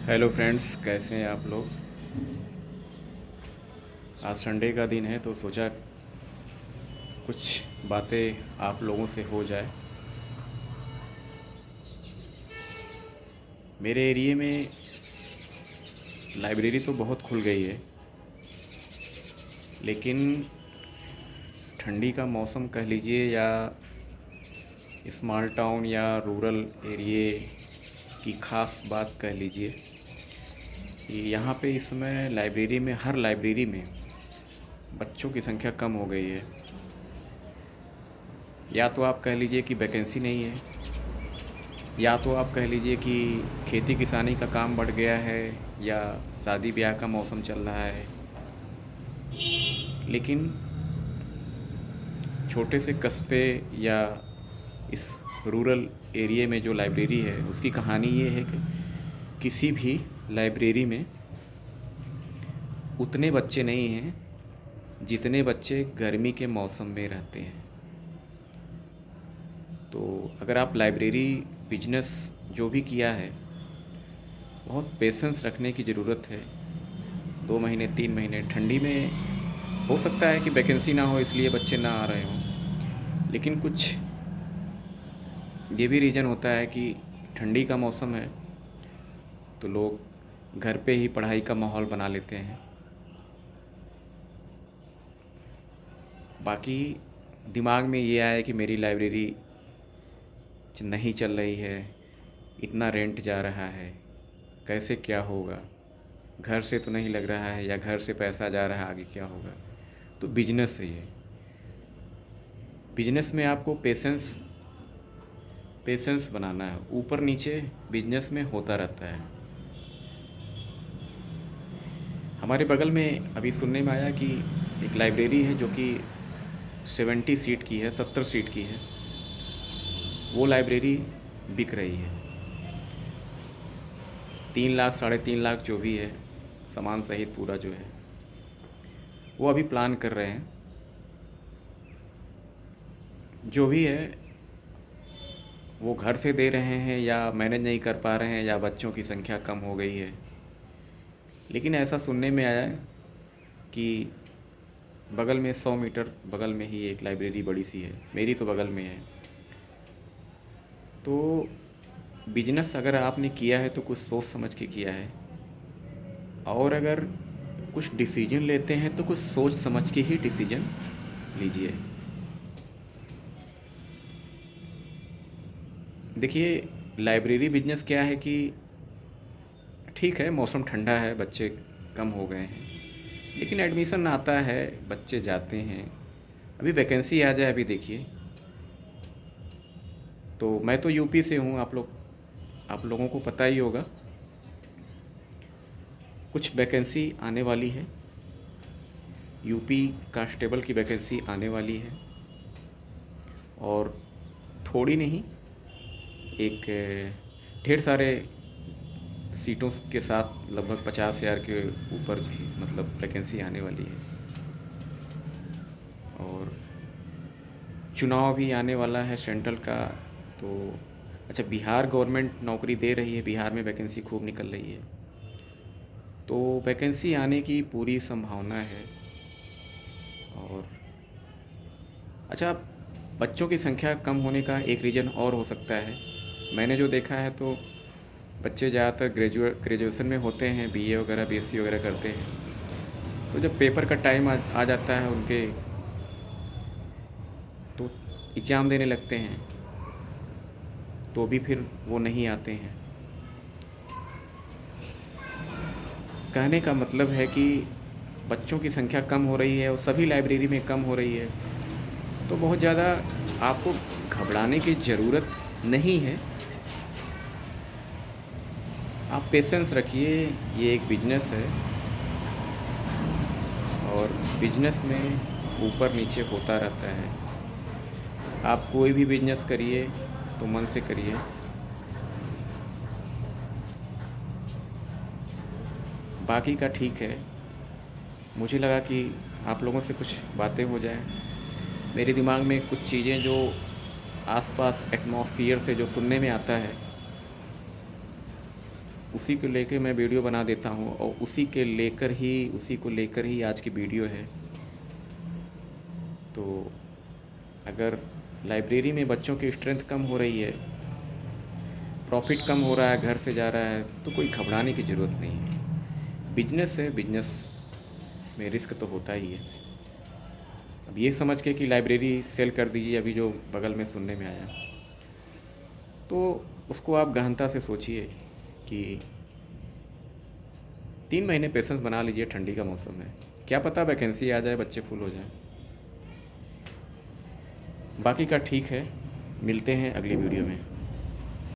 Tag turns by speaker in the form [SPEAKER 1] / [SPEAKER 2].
[SPEAKER 1] Hello friends, कैसे हैं आप लोग। आज संडे का दिन है तो सोचा कुछ बातें आप लोगों से हो जाए। मेरे एरिए में लाइब्रेरी तो बहुत खुल गई है, लेकिन ठंडी का मौसम कह लीजिए या स्मॉल टाउन या रूरल एरिए की ख़ास बात कह लीजिए कि यहाँ पे इस समय लाइब्रेरी में, हर लाइब्रेरी में बच्चों की संख्या कम हो गई है। या तो आप कह लीजिए कि वैकेंसी नहीं है, या तो आप कह लीजिए कि खेती किसानी का काम बढ़ गया है, या शादी ब्याह का मौसम चल रहा है। लेकिन छोटे से कस्बे या इस रूरल एरिया में जो लाइब्रेरी है उसकी कहानी ये है कि किसी भी लाइब्रेरी में उतने बच्चे नहीं हैं जितने बच्चे गर्मी के मौसम में रहते हैं। तो अगर आप लाइब्रेरी बिजनेस जो भी किया है, बहुत पेशेंस रखने की ज़रूरत है। 2 महीने 3 महीने ठंडी में हो सकता है कि वैकेंसी ना हो इसलिए बच्चे ना आ रहे हों, लेकिन कुछ ये भी रीज़न होता है कि ठंडी का मौसम है तो लोग घर पे ही पढ़ाई का माहौल बना लेते हैं। बाकी दिमाग में ये आया कि मेरी लाइब्रेरी नहीं चल रही है, इतना रेंट जा रहा है, कैसे क्या होगा, घर से तो नहीं लग रहा है या घर से पैसा जा रहा है, आगे क्या होगा। तो बिजनेस है ये। बिजनेस में आपको पेशेंस बनाना है। ऊपर नीचे बिजनेस में होता रहता है। हमारे बगल में अभी सुनने में आया कि एक लाइब्रेरी है जो कि 70 सीट की है, 70 सीट की है। वो लाइब्रेरी बिक रही है। 3 लाख 3.5 लाख जो भी है, सामान सहित पूरा जो है, वो अभी प्लान कर रहे हैं। जो भी है वो घर से दे रहे हैं या मैनेज नहीं कर पा रहे हैं या बच्चों की संख्या कम हो गई है। लेकिन ऐसा सुनने में आया है कि बगल में 100 मीटर बगल में ही एक लाइब्रेरी बड़ी सी है, मेरी तो बगल में है। तो बिजनेस अगर आपने किया है तो कुछ सोच समझ के किया है, और अगर कुछ डिसीजन लेते हैं तो कुछ सोच समझ के ही डिसीजन लीजिए। देखिए, लाइब्रेरी बिजनेस क्या है कि ठीक है, मौसम ठंडा है, बच्चे कम हो गए हैं, लेकिन एडमिशन आता है, बच्चे जाते हैं। अभी वैकेंसी आ जाए, अभी देखिए। तो मैं तो यूपी से हूँ, आप लोगों को पता ही होगा। कुछ वैकेंसी आने वाली है, यूपी कांस्टेबल की वैकेंसी आने वाली है, और थोड़ी नहीं, एक ढेर सारे सीटों के साथ लगभग 50,000 के ऊपर भी मतलब वैकेंसी आने वाली है। और चुनाव भी आने वाला है सेंट्रल का। तो अच्छा, बिहार गवर्नमेंट नौकरी दे रही है, बिहार में वैकेंसी खूब निकल रही है, तो वैकेंसी आने की पूरी संभावना है। और अच्छा, बच्चों की संख्या कम होने का एक रीज़न और हो सकता है। मैंने जो देखा है तो बच्चे ज़्यादातर ग्रेजुएशन में होते हैं, बीए वगैरह बीएससी वगैरह करते हैं। तो जब पेपर का टाइम आ जाता है उनके, तो एग्ज़ाम देने लगते हैं, तो भी फिर वो नहीं आते हैं। कहने का मतलब है कि बच्चों की संख्या कम हो रही है और सभी लाइब्रेरी में कम हो रही है, तो बहुत ज़्यादा आपको घबराने की ज़रूरत नहीं है। आप पेशेंस रखिए, ये एक बिजनेस है, और बिजनेस में ऊपर नीचे होता रहता है। आप कोई भी बिजनेस करिए तो मन से करिए। बाकी का ठीक है। मुझे लगा कि आप लोगों से कुछ बातें हो जाएं। मेरे दिमाग में कुछ चीज़ें जो आसपास एटमॉस्फियर से जो सुनने में आता है, उसी को लेके मैं वीडियो बना देता हूँ और उसी को लेकर ही आज की वीडियो है। तो अगर लाइब्रेरी में बच्चों की स्ट्रेंथ कम हो रही है, प्रॉफिट कम हो रहा है, घर से जा रहा है, तो कोई घबराने की ज़रूरत नहीं है। बिजनेस है, बिजनेस में रिस्क तो होता ही है। अब ये समझ के कि लाइब्रेरी सेल कर दीजिए, अभी जो बगल में सुनने में आया, तो उसको आप गहनता से सोचिए कि 3 महीने पेशेंस बना लीजिए। ठंडी का मौसम है, क्या पता वैकेंसी आ जाए, बच्चे फुल हो जाए। बाकी का ठीक है, मिलते हैं अगली वीडियो में।